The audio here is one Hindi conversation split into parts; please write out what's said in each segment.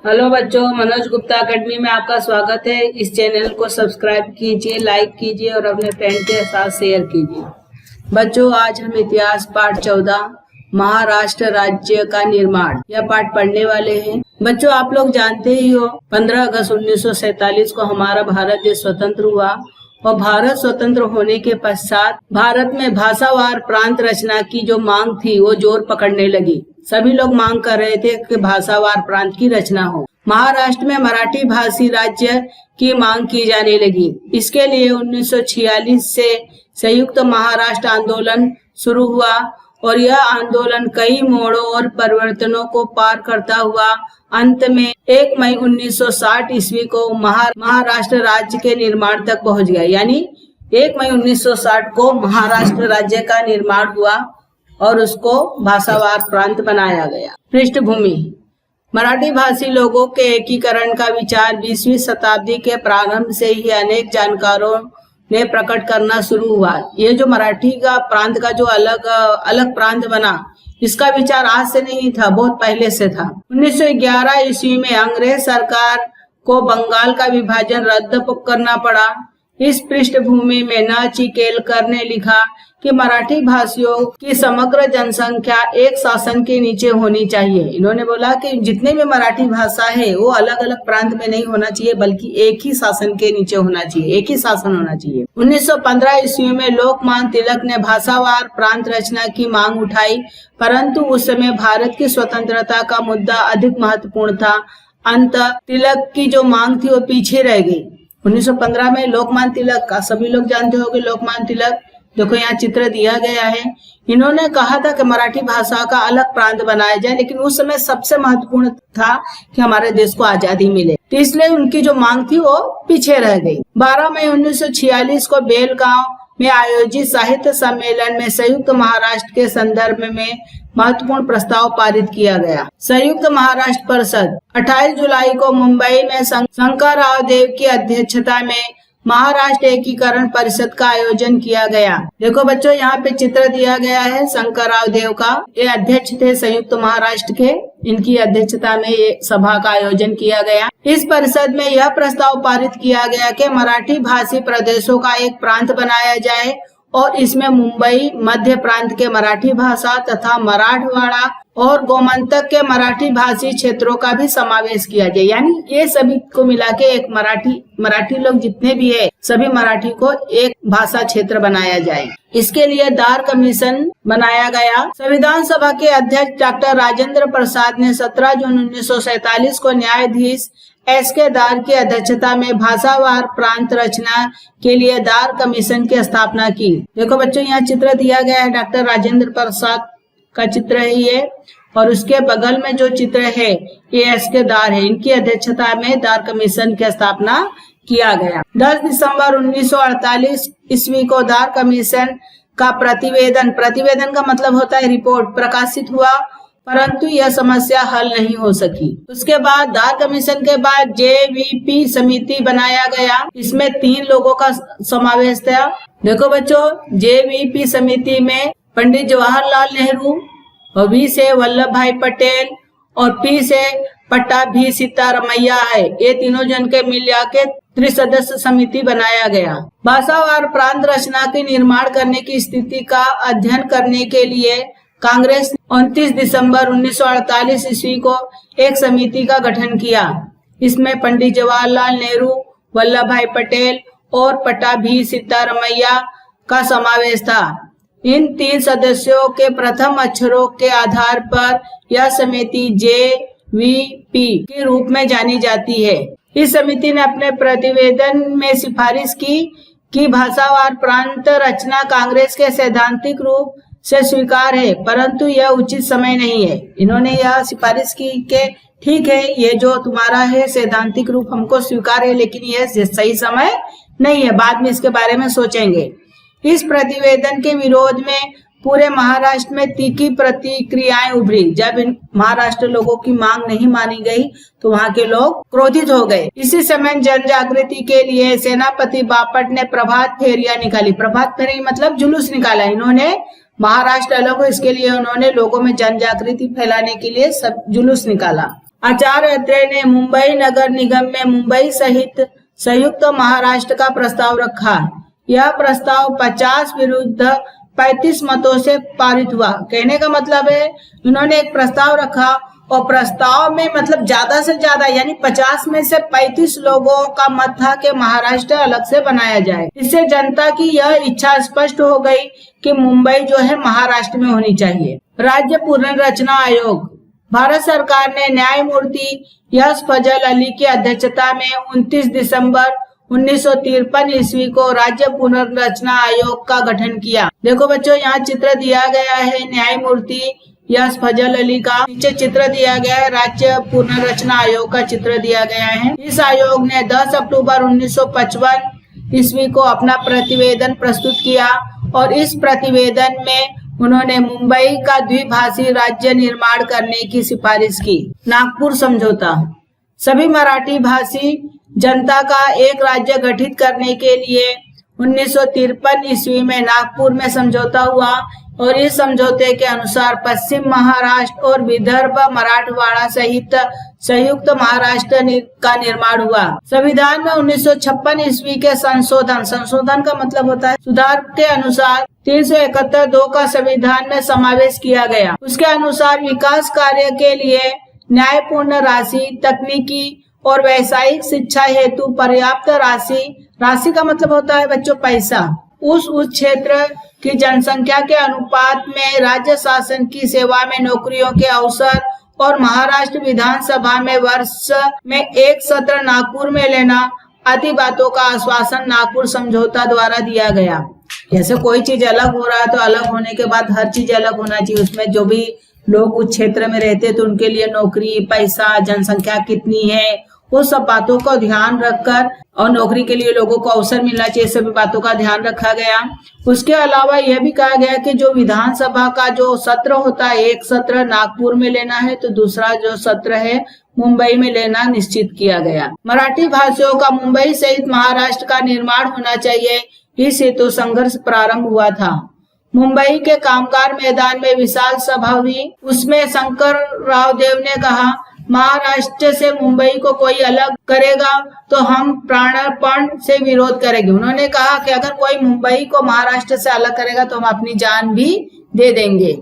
हेलो बच्चों, मनोज गुप्ता एकेडमी में आपका स्वागत है। इस चैनल को सब्सक्राइब कीजिए, लाइक कीजिए और अपने फ्रेंड के साथ शेयर कीजिए। बच्चों, आज हम इतिहास पाठ 14 महाराष्ट्र राज्य का निर्माण यह पाठ पढ़ने वाले हैं। बच्चों, आप लोग जानते ही हो 15 अगस्त 1947 को हमारा भारत देश स्वतंत्र हुआ और भारत स्वतंत्र होने के पश्चात भारत में भाषावार प्रांत रचना की जो मांग थी वो जोर पकड़ने लगी। सभी लोग मांग कर रहे थे कि भाषावार प्रांत की रचना हो। महाराष्ट्र में मराठी भाषी राज्य की मांग की जाने लगी। इसके लिए 1946 से संयुक्त महाराष्ट्र आंदोलन शुरू हुआ और यह आंदोलन कई मोड़ों और परिवर्तनों को पार करता हुआ अंत में 1 मई 1960 ईस्वी को महाराष्ट्र राज्य के निर्माण तक पहुंच गया। यानी 1 मई 1960 को महाराष्ट्र राज्य का निर्माण हुआ और उसको भाषावार प्रांत बनाया गया। पृष्ठभूमि: मराठी भाषी लोगों के एकीकरण का विचार 20वीं शताब्दी के प्रारंभ से ही अनेक जानकारों ने प्रकट करना शुरू हुआ। ये जो मराठी का प्रांत का जो अलग प्रांत बना, इसका विचार आज से नहीं था, बहुत पहले से था। 1911 ईस्वी में अंग्रेज सरकार को बंगाल का विभाजन रद्द करना पड़ा। इस पृष्ठभूमि में नाचिकेलकर ने लिखा कि मराठी भाषियों की समग्र जनसंख्या एक शासन के नीचे होनी चाहिए। इन्होंने बोला कि जितने भी मराठी भाषा है वो अलग अलग प्रांत में नहीं होना चाहिए, बल्कि एक ही शासन के नीचे होना चाहिए, एक ही शासन होना चाहिए। 1915 ईस्वी में लोकमान्य तिलक ने भाषावार प्रांत रचना की मांग उठाई, परंतु उस समय भारत की स्वतंत्रता का मुद्दा अधिक महत्वपूर्ण था। अंततः तिलक की जो मांग थी वो पीछे रह गई। 1915 में लोकमान्य तिलक का सभी लोग जानते होंगे। लोकमान्य तिलक, देखो यहाँ चित्र दिया गया है। इन्होंने कहा था कि मराठी भाषा का अलग प्रांत बनाया जाए, लेकिन उस समय सबसे महत्वपूर्ण था कि हमारे देश को आजादी मिले, तो इसलिए उनकी जो मांग थी वो पीछे रह गई। 12 मई 1946 को बेलगांव में आयोजित साहित्य सम्मेलन में संयुक्त महाराष्ट्र के संदर्भ में महत्वपूर्ण प्रस्ताव पारित किया गया। संयुक्त महाराष्ट्र परिषद 28 जुलाई को मुंबई में शंकरराव देव की अध्यक्षता में महाराष्ट्र एकीकरण परिषद का आयोजन किया गया। देखो बच्चों, यहाँ पे चित्र दिया गया है शंकरराव देव का। ये अध्यक्ष थे संयुक्त महाराष्ट्र के। इनकी अध्यक्षता में ये सभा का आयोजन किया गया। इस परिषद में यह प्रस्ताव पारित किया गया कि मराठी भाषी प्रदेशों का एक प्रांत बनाया जाए और इसमें मुंबई, मध्य प्रांत के मराठी भाषा तथा मराठवाड़ा और गोमंतक के मराठी भाषी क्षेत्रों का भी समावेश किया जाए। यानी ये सभी को मिला के एक मराठी लोग जितने भी है, सभी मराठी को एक भाषा क्षेत्र बनाया जाए। इसके लिए दार कमीशन बनाया गया। संविधान सभा के अध्यक्ष डॉक्टर राजेंद्र प्रसाद ने 17 जून 1947 को न्यायाधीश एस.के. दार की अध्यक्षता में भाषावार प्रांत रचना के लिए दार कमीशन की स्थापना की। देखो बच्चों, यहाँ चित्र दिया गया है, डॉक्टर राजेंद्र प्रसाद का चित्र है ये, और उसके बगल में जो चित्र है ये एस.के. दार है। इनकी अध्यक्षता में दार कमीशन की स्थापना किया गया। 10 दिसंबर 1948 ईस्वी को दार कमीशन का प्रतिवेदन का मतलब होता है रिपोर्ट, प्रकाशित हुआ, परंतु यह समस्या हल नहीं हो सकी। उसके बाद दार कमीशन के बाद जेवीपी समिति बनाया गया। इसमें 3 लोगों का समावेश था। देखो बच्चों, जेवीपी समिति में पंडित जवाहरलाल नेहरू, और वी से वल्लभ भाई पटेल और पी से पट्टाभी सीतारमैया है। ये तीनों जन के मिला के त्रिसदस्य समिति बनाया गया। भाषावार प्रांत रचना के निर्माण करने की स्थिति का अध्ययन करने के लिए कांग्रेस 29 दिसंबर 1948 ईस्वी को एक समिति का गठन किया। इसमें पंडित जवाहरलाल नेहरू, वल्लभ भाई पटेल और पट्टाभी सीतारमैया का समावेश था। इन 3 सदस्यों के प्रथम अक्षरों के आधार पर यह समिति जेवीपी के रूप में जानी जाती है। इस समिति ने अपने प्रतिवेदन में सिफारिश की कि भाषावार प्रांत रचना कांग्रेस के सैद्धांतिक रूप से स्वीकार है, परंतु यह उचित समय नहीं है। इन्होंने यह सिफारिश की कि ठीक है, ये जो तुम्हारा है सैद्धांतिक रूप हमको स्वीकार है, लेकिन यह सही समय नहीं है, बाद में इसके बारे में सोचेंगे। इस प्रतिवेदन के विरोध में पूरे महाराष्ट्र में तीखी प्रतिक्रियाएं उभरी। जब इन महाराष्ट्र लोगों की मांग नहीं मानी गई तो वहां के लोग क्रोधित हो गए। इसी समय जन जागृति के लिए सेनापति बापट ने प्रभात फेरियां निकाली। प्रभात फेरी मतलब जुलूस निकाला। इन्होंने महाराष्ट्र अलग हो, इसके लिए उन्होंने लोगों में जन जागृति फैलाने के लिए सब जुलूस निकाला। आचार्य अत्रे ने मुंबई नगर निगम में मुंबई सहित संयुक्त महाराष्ट्र का प्रस्ताव रखा। यह प्रस्ताव 50 विरुद्ध 35 मतों से पारित हुआ। कहने का मतलब है इन्होंने एक प्रस्ताव रखा और प्रस्ताव में मतलब ज्यादा से ज्यादा यानी 50 में से 35 लोगों का मत था कि महाराष्ट्र अलग से बनाया जाए। इससे जनता की यह इच्छा स्पष्ट हो गई कि मुंबई जो है महाराष्ट्र में होनी चाहिए। राज्य पुनर्रचना आयोग। भारत सरकार ने न्यायमूर्ति यश फजल अली की अध्यक्षता में 29 दिसंबर 1953 ईस्वी को राज्य पुनर्रचना आयोग का गठन किया। देखो बच्चों, यहाँ चित्र दिया गया है न्यायमूर्ति यश फजल अली का, नीचे चित्र दिया गया है राज्य पुनर्रचना आयोग का चित्र दिया गया है। इस आयोग ने 10 अक्टूबर 1955 ईस्वी को अपना प्रतिवेदन प्रस्तुत किया और इस प्रतिवेदन में उन्होंने मुंबई का द्विभाषी राज्य निर्माण करने की सिफारिश की। नागपुर समझौता। सभी मराठी भाषी जनता का एक राज्य गठित करने के लिए 1953 ईस्वी में नागपुर में समझौता हुआ और इस समझौते के अनुसार पश्चिम महाराष्ट्र और विदर्भ मराठवाड़ा सहित संयुक्त महाराष्ट्र का निर्माण हुआ। संविधान में 1956 ईस्वी के संशोधन का मतलब होता है सुधार के अनुसार 371(2) का संविधान में समावेश किया गया। उसके अनुसार विकास कार्य के लिए न्यायपूर्ण राशि, तकनीकी और व्यावसायिक शिक्षा हेतु पर्याप्त राशि का मतलब होता है बच्चों पैसा, उस क्षेत्र की जनसंख्या के अनुपात में राज्य शासन की सेवा में नौकरियों के अवसर और महाराष्ट्र विधानसभा में वर्ष में एक सत्र नागपुर में लेना आदि बातों का आश्वासन नागपुर समझौता द्वारा दिया गया। जैसे कोई चीज अलग हो रहा है तो अलग होने के बाद हर चीज अलग होना चाहिए। उसमें जो भी लोग उस क्षेत्र में रहते तो उनके लिए नौकरी, पैसा, जनसंख्या कितनी है, वो सब बातों को ध्यान रखकर और नौकरी के लिए लोगों को अवसर मिलना चाहिए, सभी बातों का ध्यान रखा गया। उसके अलावा यह भी कहा गया कि जो विधानसभा का जो सत्र होता है, एक सत्र नागपुर में लेना है तो दूसरा जो सत्र है मुंबई में लेना निश्चित किया गया। मराठी भाषियों का मुंबई सहित महाराष्ट्र का निर्माण होना चाहिए, इस हेतु संघर्ष प्रारंभ हुआ था। मुंबई के कामगार मैदान में विशाल सभा हुई। उसमें शंकर राव देव ने कहा, महाराष्ट्र से मुंबई को कोई अलग करेगा तो हम प्राणपण से विरोध करेंगे। उन्होंने कहा कि अगर कोई मुंबई को महाराष्ट्र से अलग करेगा तो हम अपनी जान भी दे देंगे,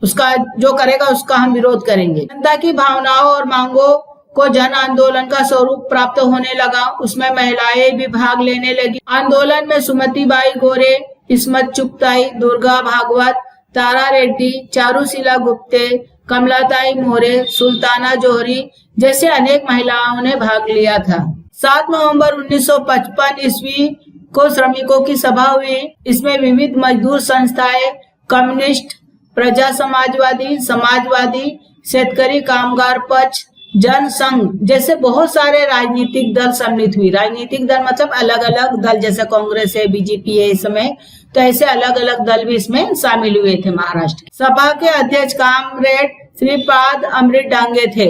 उसका जो करेगा उसका हम विरोध करेंगे। जनता की भावनाओं और मांगों को जन आंदोलन का स्वरूप प्राप्त होने लगा। उसमें महिलाएं भी भाग लेने लगी। आंदोलन में सुमति बाई गोरे, इस्मत चुगताई, दुर्गा भागवत, तारा रेड्डी, चारूशीला गुप्ते, कमलाताई मोरे, सुल्ताना जोहरी जैसे अनेक महिलाओं ने भाग लिया था। 7 नवंबर 1955 ईस्वी को श्रमिकों की सभा हुई। इसमें विविध मजदूर संस्थाएं, कम्युनिस्ट, प्रजा समाजवादी, शेतकरी कामगार पक्ष, जनसंघ जैसे बहुत सारे राजनीतिक दल सम्मिलित हुई। राजनीतिक दल मतलब अलग अलग दल, जैसे कांग्रेस है, बीजेपी है, इस समय तो ऐसे अलग अलग दल भी इसमें शामिल हुए थे महाराष्ट्र। सभा के अध्यक्ष कामरेड श्रीपाद अमृत डांगे थे।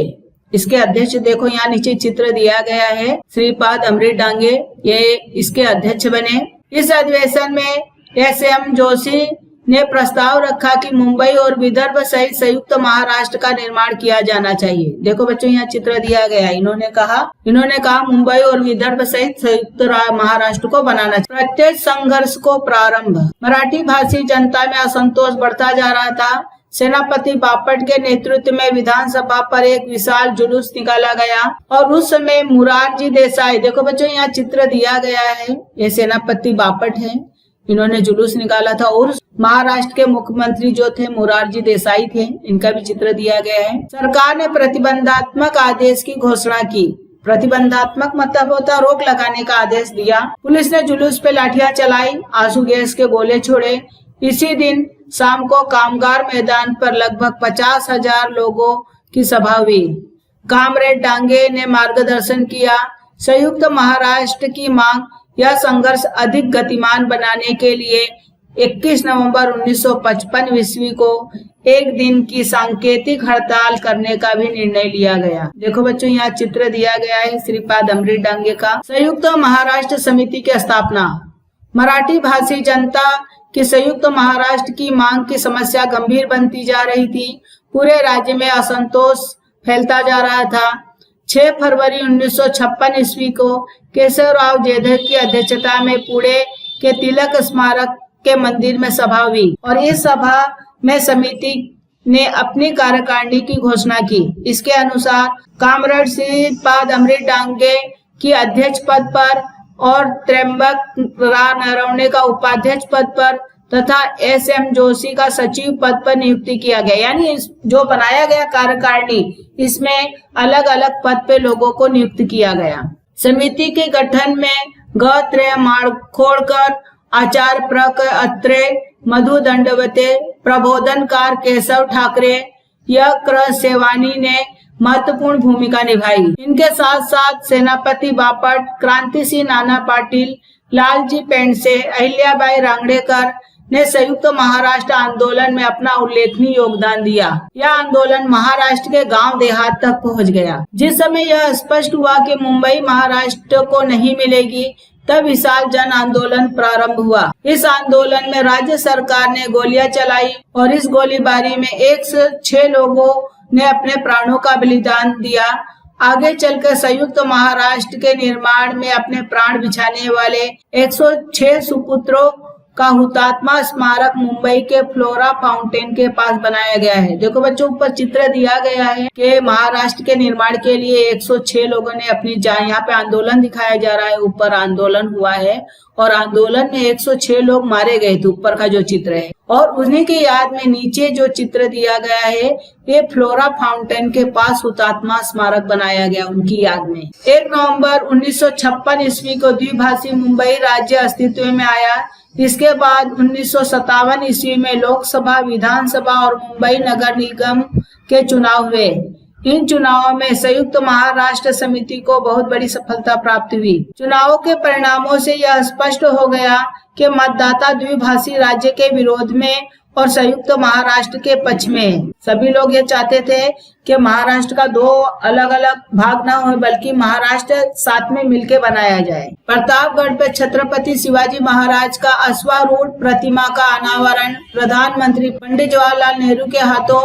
इसके अध्यक्ष देखो यहाँ नीचे चित्र दिया गया है, श्रीपाद अमृत डांगे ये इसके अध्यक्ष बने। इस अधिवेशन में एस.एम. जोशी ने प्रस्ताव रखा कि मुंबई और विदर्भ सहित संयुक्त महाराष्ट्र का निर्माण किया जाना चाहिए। देखो बच्चों यहाँ चित्र दिया गया है। इन्होंने कहा मुंबई और विदर्भ सहित संयुक्त महाराष्ट्र को बनाना चाहिए। प्रत्येक संघर्ष को प्रारंभ। मराठी भाषी जनता में असंतोष बढ़ता जा रहा था। सेनापति बापट के नेतृत्व में विधानसभा पर एक विशाल जुलूस निकाला गया और उस समय मोरारजी देसाई, देखो बच्चों यहाँ चित्र दिया गया है, ये सेनापति बापट है, इन्होंने जुलूस निकाला था। और महाराष्ट्र के मुख्यमंत्री जो थे मोरारजी देसाई थे, इनका भी चित्र दिया गया है। सरकार ने प्रतिबंधात्मक आदेश की घोषणा की। प्रतिबंधात्मक मतलब होता रोक लगाने का आदेश दिया। पुलिस ने जुलूस पे लाठियां चलाई, आंसू गैस के गोले छोड़े। इसी दिन शाम को कामगार मैदान पर लगभग 50,000 लोगों की सभा हुई। कामरेड डांगे ने मार्गदर्शन किया। संयुक्त महाराष्ट्र की मांग, यह संघर्ष अधिक गतिमान बनाने के लिए 21 नवंबर 1955 ईस्वी को एक दिन की सांकेतिक हड़ताल करने का भी निर्णय लिया गया। देखो बच्चों यहाँ चित्र दिया गया है श्रीपाद अमृत डांगे का। संयुक्त महाराष्ट्र समिति की स्थापना। मराठी भाषी जनता कि संयुक्त महाराष्ट्र की मांग की समस्या गंभीर बनती जा रही थी। पूरे राज्य में असंतोष फैलता जा रहा था। 6 फरवरी 1956 ईस्वी को केशवराव जेधे की अध्यक्षता में पुणे के तिलक स्मारक के मंदिर में सभा हुई और इस सभा में समिति ने अपनी कार्यकारिणी की घोषणा की। इसके अनुसार कामरेड श्रीपाद अमृत डांगे की अध्यक्ष पद पर और त्र्यंबक नरवणे का उपाध्यक्ष पद पर तथा SM जोशी का सचिव पद पर नियुक्ति किया गया। यानी जो बनाया गया कार्यकारिणी, इसमें अलग अलग पद पे लोगों को नियुक्त किया गया। समिति के गठन में ग. माडखोलकर, आचार्य प्रक अत्रे, मधु दंडवते, प्रबोधनकार केशव ठाकरे, क्र. सेवानी ने महत्वपूर्ण भूमिका निभाई। इनके साथ साथ सेनापति बापट, क्रांति सिंह नाना पाटिल, लालजी पेंडसे, अहिल्याबाई रांगड़ेकर ने संयुक्त महाराष्ट्र आंदोलन में अपना उल्लेखनीय योगदान दिया। यह आंदोलन महाराष्ट्र के गांव देहात तक पहुंच गया। जिस समय यह स्पष्ट हुआ कि मुंबई महाराष्ट्र को नहीं मिलेगी, तब विशाल जन आंदोलन प्रारंभ हुआ। इस आंदोलन में राज्य सरकार ने गोलियां चलाई और इस गोलीबारी में 106 लोगों ने अपने प्राणों का बलिदान दिया। आगे चलकर संयुक्त महाराष्ट्र के निर्माण में अपने प्राण बिछाने वाले 106 सुपुत्रों का हुतात्मा स्मारक मुंबई के फ्लोरा फाउंटेन के पास बनाया गया है। देखो बच्चों, ऊपर चित्र दिया गया है कि महाराष्ट्र के निर्माण के लिए 106 लोगों ने अपनी जान, यहाँ पे आंदोलन दिखाया जा रहा है, ऊपर आंदोलन हुआ है और आंदोलन में 106 लोग मारे गए थे, ऊपर का जो चित्र है। और उन्हीं की याद में नीचे जो चित्र दिया गया है, ये फ्लोरा फाउंटेन के पास हुतात्मा स्मारक बनाया गया उनकी याद में। 1 नवंबर 1956 ईस्वी को द्विभाषी मुंबई राज्य अस्तित्व में आया। इसके बाद 1957 ईस्वी में लोकसभा, विधानसभा और मुंबई नगर निगम के चुनाव हुए। इन चुनावों में संयुक्त महाराष्ट्र समिति को बहुत बड़ी सफलता प्राप्त हुई। चुनावों के परिणामों से यह स्पष्ट हो गया कि मतदाता द्विभाषी राज्य के विरोध में और संयुक्त महाराष्ट्र के पक्ष में। सभी लोग ये चाहते थे कि महाराष्ट्र का 2 अलग अलग भाग न हो, बल्कि महाराष्ट्र साथ में मिलकर बनाया जाए। प्रतापगढ़ पे छत्रपति शिवाजी महाराज का अश्वारूढ़ प्रतिमा का अनावरण प्रधानमंत्री पंडित जवाहरलाल नेहरू के हाथों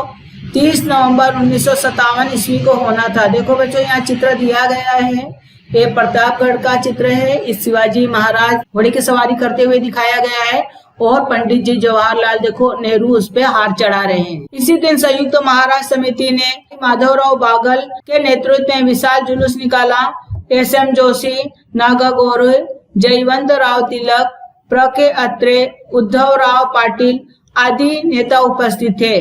30 नवंबर 1957 ईस्वी को होना था। देखो बच्चों, यहाँ चित्र दिया गया है, ये प्रतापगढ़ का चित्र है। इस शिवाजी महाराज घोड़े की सवारी करते हुए दिखाया गया है और पंडित जी जवाहरलाल देखो नेहरू उस पे हार चढ़ा रहे हैं। इसी दिन संयुक्त महाराष्ट्र समिति ने माधवराव बागल के नेतृत्व में विशाल जुलूस निकाला। SM जोशी, नागागौरी, जयवंत राव तिलक, प्र. अत्रे, उद्धव राव पाटिल आदि नेता उपस्थित थे।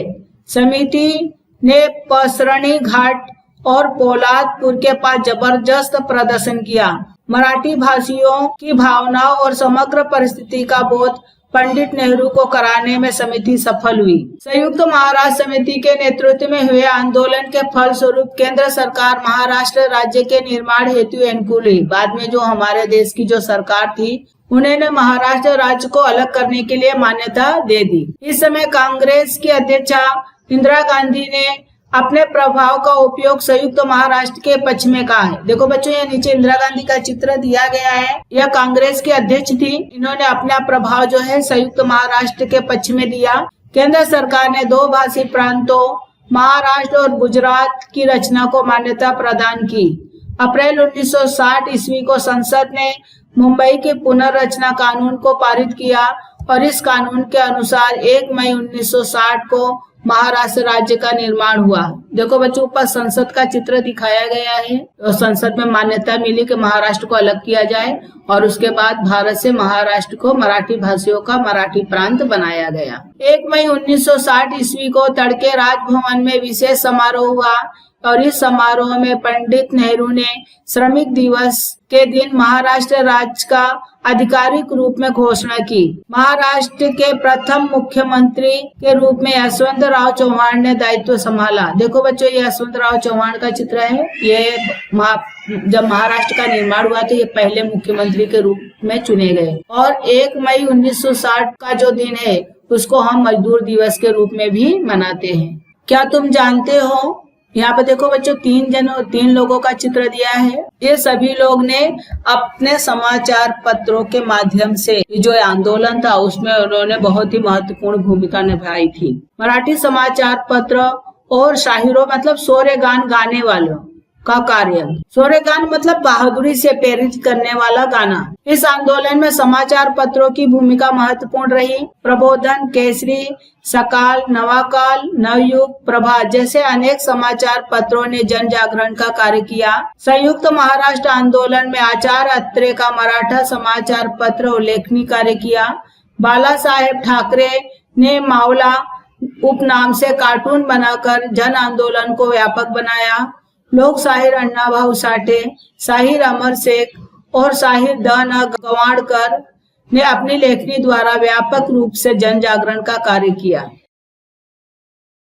समिति ने पसरणी घाट और पोलादपुर के पास जबरदस्त प्रदर्शन किया। मराठी भाषियों की भावनाओं और समग्र परिस्थिति का बोध पंडित नेहरू को कराने में समिति सफल हुई। संयुक्त महाराष्ट्र समिति के नेतृत्व में हुए आंदोलन के फलस्वरूप केंद्र सरकार महाराष्ट्र राज्य के निर्माण हेतु अनुकूल हुई। बाद में जो हमारे देश की जो सरकार थी, उन्होंने महाराष्ट्र राज्य को अलग करने के लिए मान्यता दे दी। इस समय कांग्रेस की अध्यक्षा इंदिरा गांधी ने अपने प्रभाव का उपयोग संयुक्त महाराष्ट्र के पक्ष में कहा है। देखो बच्चों, ये नीचे इंदिरा गांधी का चित्र दिया गया है। यह कांग्रेस की अध्यक्ष थी। इन्होंने अपना प्रभाव जो है संयुक्त महाराष्ट्र के पक्ष में दिया। केंद्र सरकार ने 2 भाषी प्रांतों महाराष्ट्र और गुजरात की रचना को मान्यता प्रदान की। अप्रैल 1960 ईस्वी को संसद ने मुंबई के पुनर्रचना कानून को पारित किया और इस कानून के अनुसार 1 मई 1960 को महाराष्ट्र राज्य का निर्माण हुआ। देखो बच्चों, ऊपर संसद का चित्र दिखाया गया है और संसद में मान्यता मिली कि महाराष्ट्र को अलग किया जाए और उसके बाद भारत से महाराष्ट्र को मराठी भाषियों का मराठी प्रांत बनाया गया। 1 मई 1960 ईस्वी को तड़के राजभवन में विशेष समारोह हुआ और इस समारोह में पंडित नेहरू ने श्रमिक दिवस के दिन महाराष्ट्र राज्य का आधिकारिक रूप में घोषणा की। महाराष्ट्र के प्रथम मुख्यमंत्री के रूप में यशवंतराव चौहान ने दायित्व संभाला। देखो बच्चों, ये यशवंतराव चौहान का चित्र है। ये जब महाराष्ट्र का निर्माण हुआ तो ये पहले मुख्यमंत्री के रूप में चुने गए और 1 मई 1960 का जो दिन है उसको हम मजदूर दिवस के रूप में भी मनाते हैं। क्या तुम जानते हो, यहाँ पे देखो बच्चों, 3 लोगों का चित्र दिया है। ये सभी लोग ने अपने समाचार पत्रों के माध्यम से जो आंदोलन था उसमें उन्होंने बहुत ही महत्वपूर्ण भूमिका निभाई थी। मराठी समाचार पत्र और शाहिरों मतलब शौर्य गान गाने वालों का कार्य। शौर्य गान मतलब बहादुरी से प्रेरित करने वाला गाना। इस आंदोलन में समाचार पत्रों की भूमिका महत्वपूर्ण रही। प्रबोधन, केसरी, सकाल, नवाकाल, नवयुग, प्रभात जैसे अनेक समाचार पत्रों ने जन जागरण का कार्य किया। संयुक्त महाराष्ट्र आंदोलन में आचार्य अत्रे का मराठा समाचार पत्र उल्लेखनीय कार्य किया। बाला साहेब ठाकरे ने मावला उपनाम से कार्टून बनाकर जन आंदोलन को व्यापक बनाया। लोग शाहिर अण्णाभाऊ साठे, शाहिर अमर शेख और शाहिर द.न. गवाणकर ने अपनी लेखनी द्वारा व्यापक रूप से जन जागरण का कार्य किया।